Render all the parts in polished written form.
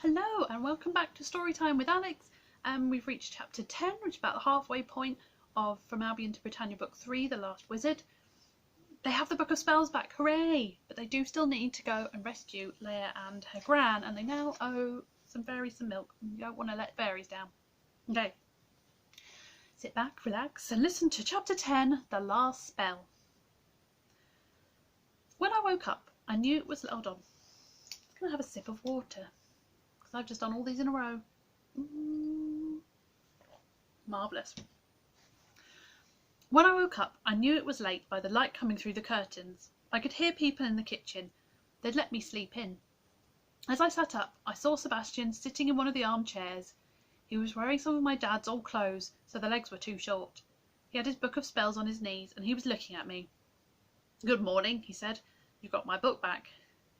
Hello and welcome back to Storytime with Alex. We've reached chapter 10, which is about the halfway point of From Allbyon to Britannia book 3, The Last Wizard. They have the Book of Spells back, hooray! But they do still need to go and rescue Leia and her gran, and they now owe some fairies some milk. You don't want to let fairies down. Okay. Sit back, relax, and listen to chapter 10, The Last Spell. When I woke up, I knew it was... Hold on. I'm going to have a sip of water. I've just done all these in a row. Marvellous. When I woke up, I knew it was late by the light coming through the curtains. I could hear people in the kitchen. They'd let me sleep in. As I sat up, I saw Sebastian sitting in one of the armchairs. He was wearing some of my dad's old clothes, so the legs were too short. He had his book of spells on his knees, and he was looking at me. "Good morning," he said. "You got my book back."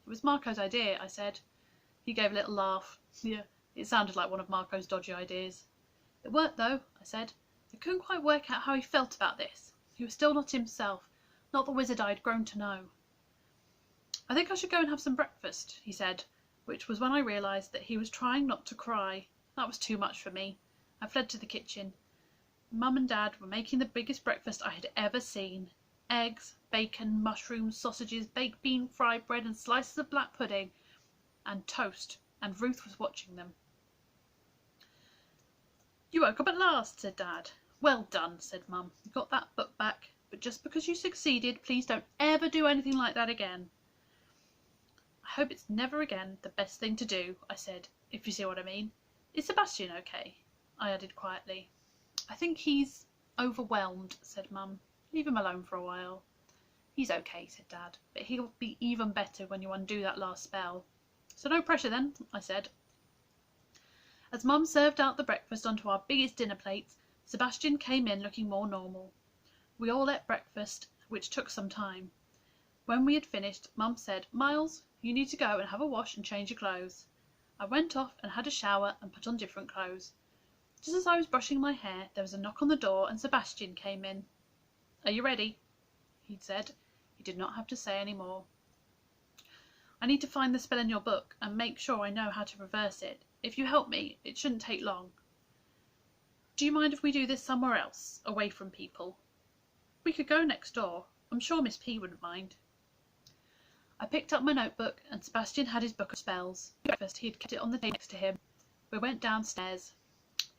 "It was Marco's idea," I said. He gave a little laugh. Yeah, it sounded like one of Marco's dodgy ideas. "It worked though," I said. I couldn't quite work out how he felt about this. He was still not himself, not the wizard I had grown to know. "I think I should go and have some breakfast," he said, which was when I realised that he was trying not to cry. That was too much for me. I fled to the kitchen. Mum and Dad were making the biggest breakfast I had ever seen. Eggs, bacon, mushrooms, sausages, baked bean, fried bread and slices of black pudding, and toast, and Ruth was watching them. "You woke up at last," said Dad. "Well done," said Mum. "You got that book back, but just because you succeeded, please don't ever do anything like that again." "I hope it's never again the best thing to do," I said, "if you see what I mean. Is Sebastian okay?" I added quietly. "I think he's overwhelmed," said Mum. "Leave him alone for a while." "He's okay," said Dad, "but he'll be even better when you undo that last spell. So no pressure then," I said. As Mum served out the breakfast onto our biggest dinner plates, Sebastian came in looking more normal. We all ate breakfast, which took some time. When we had finished, Mum said, "Miles, you need to go and have a wash and change your clothes." I went off and had a shower and put on different clothes. Just as I was brushing my hair, there was a knock on the door and Sebastian came in. "Are you ready?" he'd said. He did not have to say any more. "I need to find the spell in your book and make sure I know how to reverse it. If you help me, it shouldn't take long." "Do you mind if we do this somewhere else, away from people?" "We could go next door. I'm sure Miss P wouldn't mind." I picked up my notebook and Sebastian had his book of spells. At breakfast he had kept it on the table next to him. We went downstairs.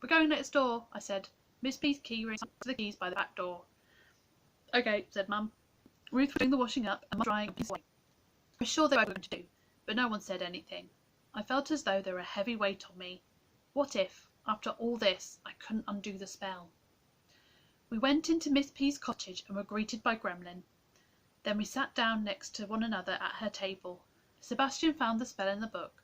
"We're going next door," I said. "Miss P's key rings to the keys by the back door." "Okay," said Mum. Ruth was doing the washing up and Mum drying up his way. I was sure they were going to do, but no one said anything. I felt as though there were a heavy weight on me. What if, after all this, I couldn't undo the spell? We went into Miss P's cottage and were greeted by Gremlin. Then we sat down next to one another at her table. Sebastian found the spell in the book.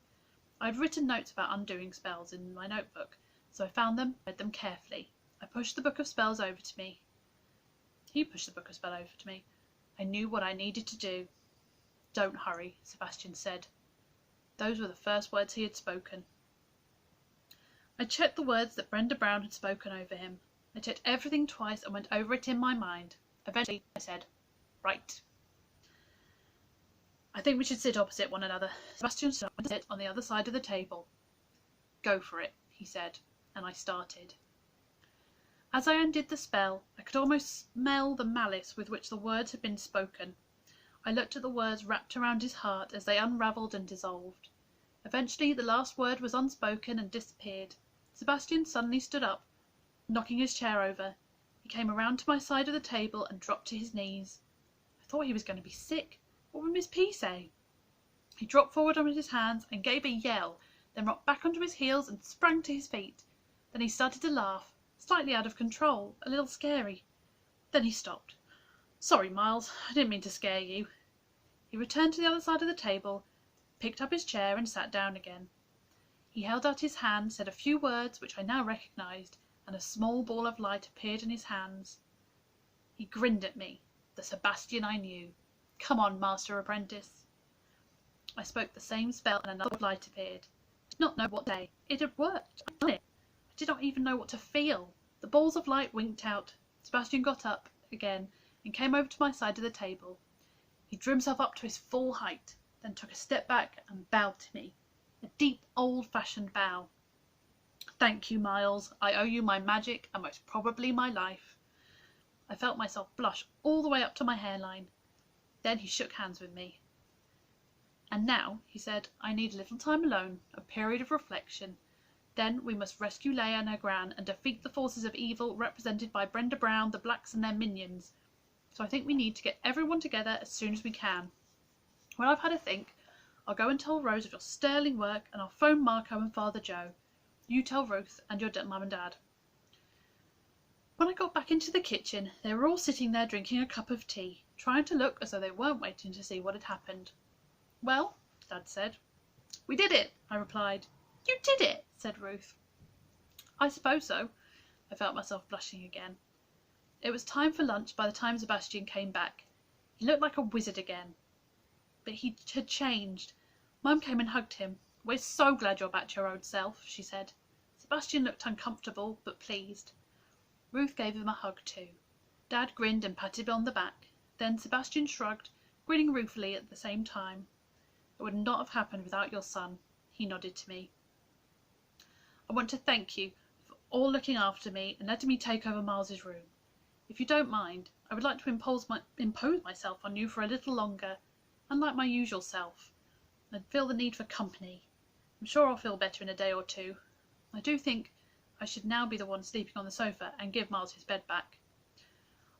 I had written notes about undoing spells in my notebook, so I found them, read them carefully. I pushed the book of spells over to me. He pushed the book of spells over to me. I knew what I needed to do. "Don't hurry," Sebastian said. Those were the first words he had spoken. I checked the words that Brenda Brown had spoken over him. I checked everything twice and went over it in my mind. Eventually I said, "Right. I think we should sit opposite one another." Sebastian stood up and sit on the other side of the table. "Go for it," he said, and I started. As I undid the spell, I could almost smell the malice with which the words had been spoken. I looked at the words wrapped around his heart as they unravelled and dissolved. Eventually the last word was unspoken and disappeared. Sebastian suddenly stood up, knocking his chair over. He came around to my side of the table and dropped to his knees. I thought he was going to be sick. What would Miss P say? He dropped forward on his hands and gave a yell, then rocked back onto his heels and sprang to his feet. Then he started to laugh, slightly out of control, a little scary. Then he stopped. "Sorry, Miles, I didn't mean to scare you." He returned to the other side of the table, picked up his chair and sat down again. He held out his hand, said a few words which I now recognised, and a small ball of light appeared in his hands. He grinned at me, the Sebastian I knew. "Come on, Master Apprentice." I spoke the same spell and another light appeared. I did not know what to say. It had worked. I had done it. I did not even know what to feel. The balls of light winked out. Sebastian got up again and came over to my side of the table. He drew himself up to his full height, then took a step back and bowed to me. a deep old-fashioned bow. "Thank you, Miles. I owe you my magic and most probably my life." I felt myself blush all the way up to my hairline. Then he shook hands with me. "And now," he said, "I need a little time alone, a period of reflection. Then we must rescue Leia and her gran and defeat the forces of evil represented by Brenda Brown, the Blacks and their minions. So I think we need to get everyone together as soon as we can. When I've had a think, I'll go and tell Rose of your sterling work, and I'll phone Marco and Father Joe. You tell Ruth and your mum and dad." When I got back into the kitchen, they were all sitting there drinking a cup of tea, trying to look as though they weren't waiting to see what had happened. "Well," Dad said. "We did it," I replied. "You did it," said Ruth. "I suppose so." I felt myself blushing again. It was time for lunch by the time Sebastian came back. He looked like a wizard again. But he had changed. Mum came and hugged him. "We're so glad you're back to your old self," she said. Sebastian looked uncomfortable, but pleased. Ruth gave him a hug too. Dad grinned and patted him on the back. Then Sebastian shrugged, grinning ruefully at the same time. "It would not have happened without your son," he nodded to me. "I want to thank you for all looking after me and letting me take over Miles's room. If you don't mind, I would like to impose myself on you for a little longer, unlike my usual self. I feel the need for company. I'm sure I'll feel better in a day or two. I do think I should now be the one sleeping on the sofa and give Miles his bed back."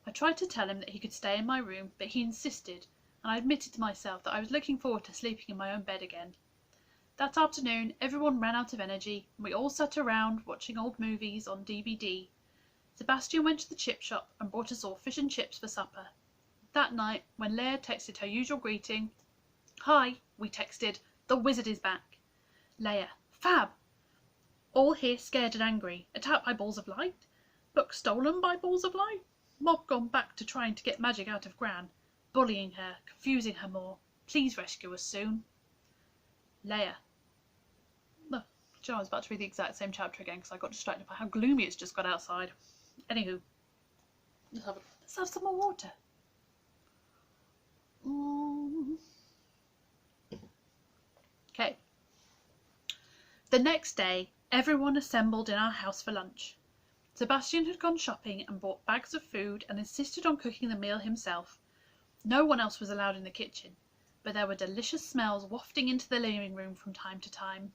I tried to tell him that he could stay in my room, but he insisted, and I admitted to myself that I was looking forward to sleeping in my own bed again. That afternoon everyone ran out of energy, and we all sat around watching old movies on DVD. Sebastian went to the chip shop and brought us all fish and chips for supper. That night, when Leia texted her usual greeting, "Hi," we texted, "The wizard is back." Leia: "Fab!" All here scared and angry. Attacked by balls of light? Book stolen by balls of light? Mob gone back to trying to get magic out of Gran? Bullying her, confusing her more. Please rescue us soon. Leia. No, I was about to read the exact same chapter again because I got distracted by how gloomy it's just got outside. Anywho, let's have some more water. Okay. The next day, everyone assembled in our house for lunch. Sebastian had gone shopping and bought bags of food and insisted on cooking the meal himself. No one else was allowed in the kitchen, but there were delicious smells wafting into the living room from time to time.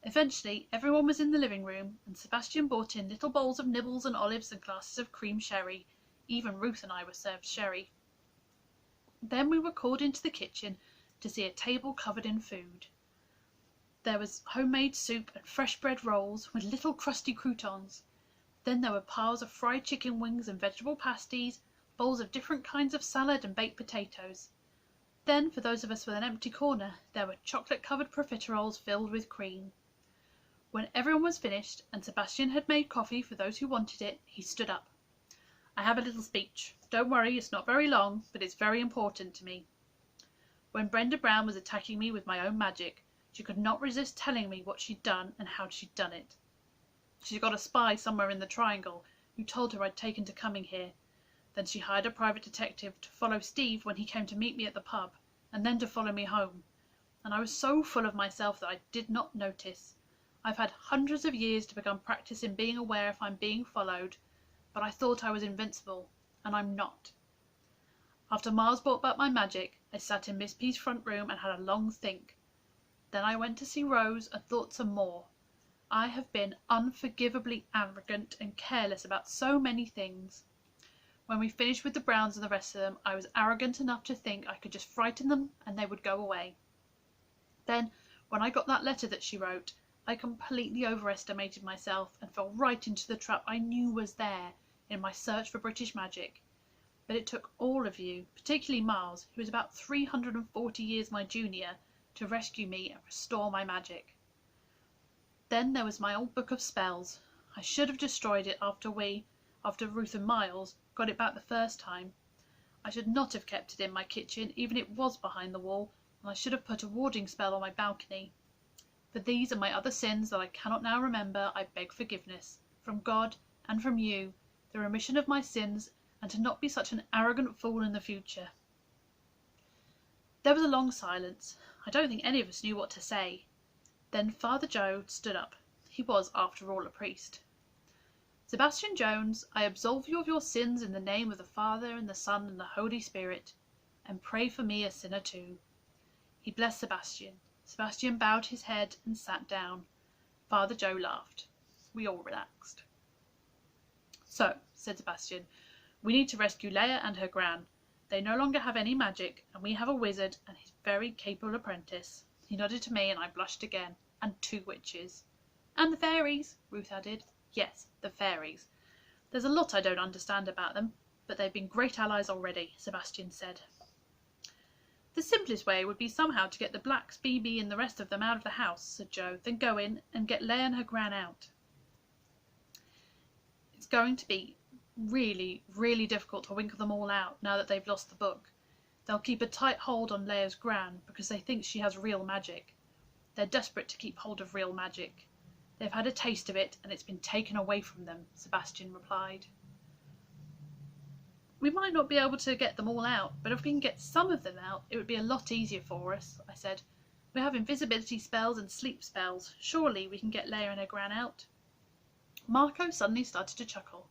Eventually, everyone was in the living room, and Sebastian brought in little bowls of nibbles and olives and glasses of cream sherry. Even Ruth and I were served sherry. Then we were called into the kitchen to see a table covered in food. There was homemade soup and fresh bread rolls with little crusty croutons. Then there were piles of fried chicken wings and vegetable pasties, bowls of different kinds of salad and baked potatoes. Then, for those of us with an empty corner, there were chocolate-covered profiteroles filled with cream. When everyone was finished, and Sebastian had made coffee for those who wanted it, he stood up. "I have a little speech. Don't worry, it's not very long, but it's very important to me. When Brenda Brown was attacking me with my own magic, she could not resist telling me what she'd done and how she'd done it. She's got a spy somewhere in the Triangle who told her I'd taken to coming here. Then she hired a private detective to follow Steve when he came to meet me at the pub, and then to follow me home. And I was so full of myself that I did not notice. I've had hundreds of years to become practice in being aware if I'm being followed, but I thought I was invincible, and I'm not. After Miles brought back my magic, I sat in Miss P's front room and had a long think. Then I went to see Rose and thought some more. I have been unforgivably arrogant and careless about so many things. When we finished with the Browns and the rest of them, I was arrogant enough to think I could just frighten them and they would go away. Then, when I got that letter that she wrote, I completely overestimated myself and fell right into the trap I knew was there in my search for British magic. But it took all of you, particularly Miles, who was about 340 years my junior, to rescue me and restore my magic. Then there was my old book of spells. I should have destroyed it after Ruth and Miles, got it back the first time. I should not have kept it in my kitchen, even if it was behind the wall, and I should have put a warding spell on my balcony. For these and my other sins that I cannot now remember, I beg forgiveness, from God and from you, the remission of my sins, and to not be such an arrogant fool in the future. There was a long silence. I don't think any of us knew what to say. Then Father Joe stood up. He was, after all, a priest. "Sebastian Jones, I absolve you of your sins in the name of the Father and the Son and the Holy Spirit, and pray for me, a sinner too." He blessed Sebastian. Sebastian bowed his head and sat down. Father Joe laughed. We all relaxed. "So," said Sebastian, "we need to rescue Leia and her gran. They no longer have any magic, and we have a wizard and his very capable apprentice." He nodded to me, and I blushed again. "And 2 witches." "And the fairies," Ruth added. "Yes, the fairies. There's a lot I don't understand about them, but they've been great allies already," Sebastian said. "The simplest way would be somehow to get the blacks, BB and the rest of them out of the house," said Joe, "then go in and get Leia and her gran out." It's going to be really, really difficult to winkle them all out now that they've lost the book. They'll keep a tight hold on Leia's gran because they think she has real magic. They're desperate to keep hold of real magic. They've had a taste of it and it's been taken away from them, Sebastian replied. "We might not be able to get them all out, but if we can get some of them out, it would be a lot easier for us," I said. "We have invisibility spells and sleep spells. Surely we can get Leia and her gran out." Marco suddenly started to chuckle.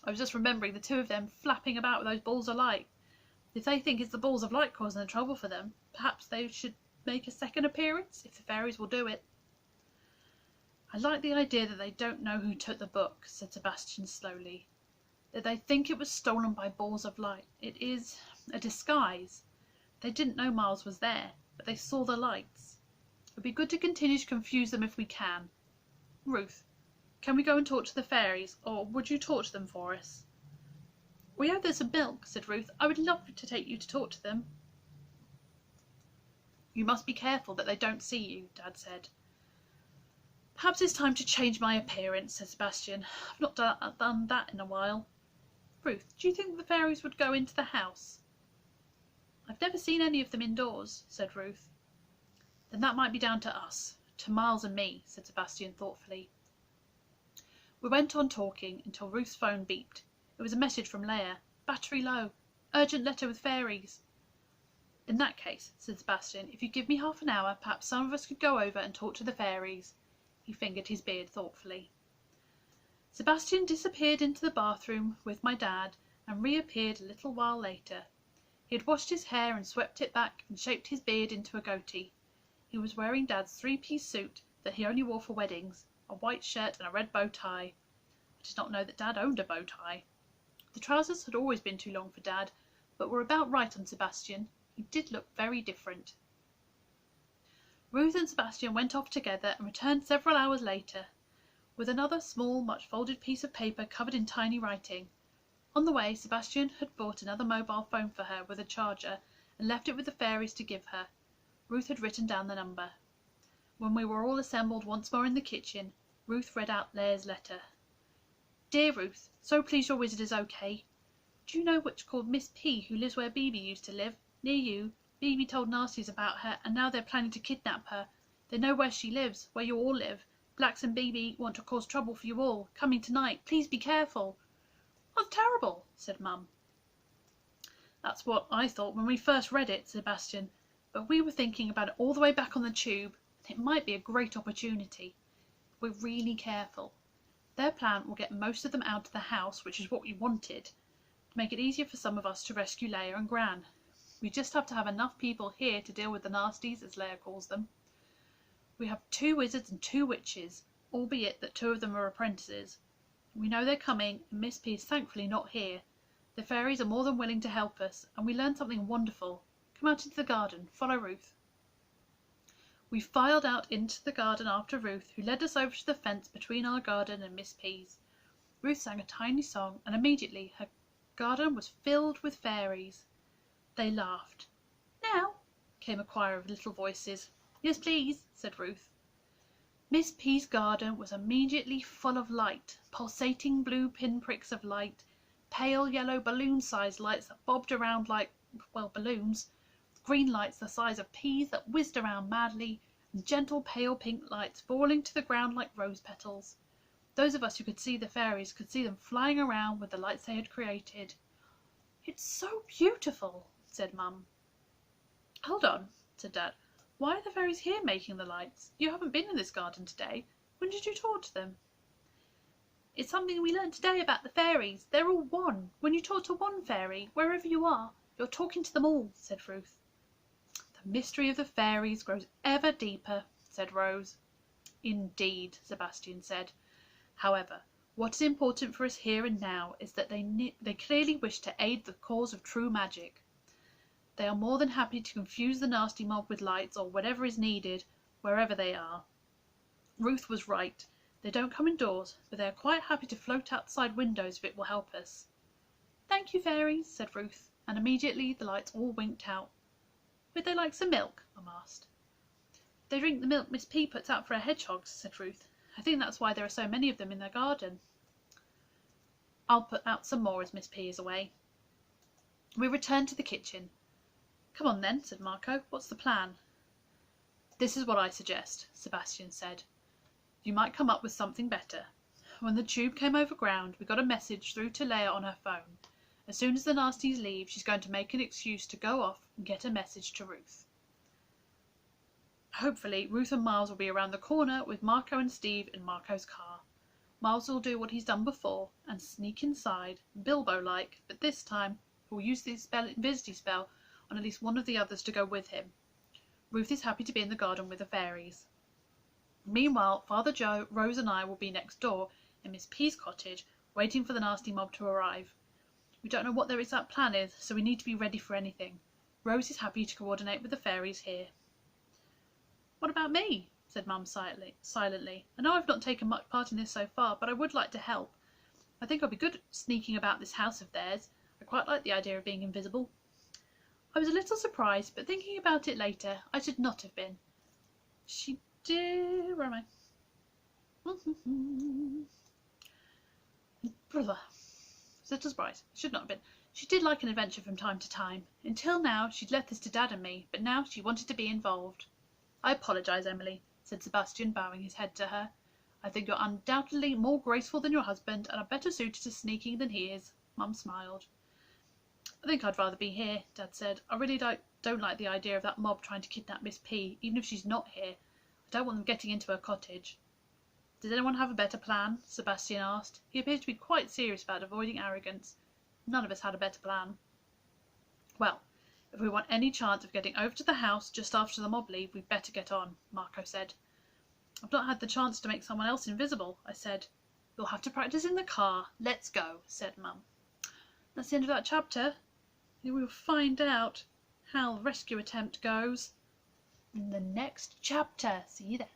"I was just remembering the 2 of them flapping about with those balls of light. If they think it's the balls of light causing the trouble for them, perhaps they should make a second appearance, if the fairies will do it." "I like the idea that they don't know who took the book," said Sebastian slowly. "That they think it was stolen by balls of light. It is a disguise. They didn't know Miles was there, but they saw the lights. It would be good to continue to confuse them if we can. Ruth, can we go and talk to the fairies, or would you talk to them for us?" "We have there some milk," said Ruth. "I would love to take you to talk to them." "You must be careful that they don't see you," Dad said. "Perhaps it's time to change my appearance," said Sebastian. "I've not done that in a while. Ruth, do you think the fairies would go into the house?" "I've never seen any of them indoors," said Ruth. "Then that might be down to us, to Miles and me," said Sebastian thoughtfully. We went on talking until Ruth's phone beeped. It was a message from Leia. "Battery low. Urgent letter with fairies." "In that case," said Sebastian, "if you give me half an hour, perhaps some of us could go over and talk to the fairies." He fingered his beard thoughtfully. Sebastian disappeared into the bathroom with my dad and reappeared a little while later. He had washed his hair and swept it back and shaped his beard into a goatee. He was wearing Dad's 3-piece suit that he only wore for weddings, a white shirt and a red bow tie. I did not know that Dad owned a bow tie. The trousers had always been too long for Dad, but were about right on Sebastian. He did look very different. Ruth and Sebastian went off together and returned several hours later with another small, much folded piece of paper covered in tiny writing. On the way, Sebastian had bought another mobile phone for her with a charger and left it with the fairies to give her. Ruth had written down the number. When we were all assembled once more in the kitchen, Ruth read out Leia's letter. "Dear Ruth, so pleased your wizard is okay. Do you know which called Miss P, who lives where BB used to live, near you? BB told nasties about her, and now they're planning to kidnap her. They know where she lives, where you all live. Blacks and BB want to cause trouble for you all. Coming tonight. Please be careful." "That's terrible," said Mum. "That's what I thought when we first read it, Sebastian, but we were thinking about it all the way back on the tube, and it might be a great opportunity. If we're really careful. Their plan will get most of them out of the house, which is what we wanted, to make it easier for some of us to rescue Leia and Gran. We just have to have enough people here to deal with the nasties, as Leia calls them. We have 2 wizards and 2 witches, albeit that 2 of them are apprentices. We know they're coming, and Miss P is thankfully not here. The fairies are more than willing to help us, and we learned something wonderful. Come out into the garden. Follow Ruth." We filed out into the garden after Ruth, who led us over to the fence between our garden and Miss P's. Ruth sang a tiny song, and immediately her garden was filled with fairies. They laughed. "Now," came a choir of little voices. "Yes, please," said Ruth. Miss P's garden was immediately full of light, pulsating blue pinpricks of light, pale yellow balloon-sized lights that bobbed around like, well, balloons, green lights the size of peas that whizzed around madly, and gentle pale pink lights falling to the ground like rose petals. Those of us who could see the fairies could see them flying around with the lights they had created. "It's so beautiful," said Mum. "Hold on," said Dad. Why are the fairies here making the lights? You haven't been in this garden today. When did you talk to them? It's something we learned today about the fairies. They're all one. When you talk to one fairy, wherever you are, you're talking to them all, said Ruth. The mystery of the fairies grows ever deeper, said Rose. Indeed, Sebastian said. However, what is important for us here and now is that they clearly wish to aid the cause of true magic. They are more than happy to confuse the nasty mob with lights or whatever is needed, wherever they are. Ruth was right. They don't come indoors, but they are quite happy to float outside windows if it will help us. Thank you, fairies, said Ruth, and immediately the lights all winked out. Would they like some milk? Mum asked. They drink the milk Miss P puts out for her hedgehogs, said Ruth. I think that's why there are so many of them in their garden. I'll put out some more as Miss P is away. We returned to the kitchen. Come on then, said Marco. What's the plan? This is what I suggest, Sebastian said. You might come up with something better. When the tube came over ground, we got a message through to Leia on her phone. As soon as the nasties leave, she's going to make an excuse to go off and get a message to Ruth. Hopefully, Ruth and Miles will be around the corner with Marco and Steve in Marco's car. Miles will do what he's done before and sneak inside, Bilbo-like, but this time he'll use the invisibility spell on at least one of the others to go with him. Ruth is happy to be in the garden with the fairies. Meanwhile, Father Joe, Rose and I will be next door in Miss P's cottage, waiting for the nasty mob to arrive. We don't know what their exact plan is, so we need to be ready for anything. Rose is happy to coordinate with the fairies here. What about me? Said Mum silently. I know I've not taken much part in this so far, but I would like to help. I think I'll be good at sneaking about this house of theirs. I quite like the idea of being invisible. I was a little surprised, but thinking about it later, I should not have been. She did... Where am I? Brother. I was a little surprised. Should not have been. She did like an adventure from time to time. Until now, she'd left this to Dad and me, but now she wanted to be involved. I apologise, Emily, said Sebastian, bowing his head to her. I think you're undoubtedly more graceful than your husband and are better suited to sneaking than he is. Mum smiled. I think I'd rather be here, Dad said. I really don't like the idea of that mob trying to kidnap Miss P, even if she's not here. I don't want them getting into her cottage. Does anyone have a better plan? Sebastian asked. He appeared to be quite serious about avoiding arrogance. None of us had a better plan. Well, if we want any chance of getting over to the house just after the mob leave, we'd better get on, Marco said. I've not had the chance to make someone else invisible, I said. You'll have to practice in the car. Let's go, said Mum. That's the end of that chapter. We'll find out how the rescue attempt goes in the next chapter. See you then.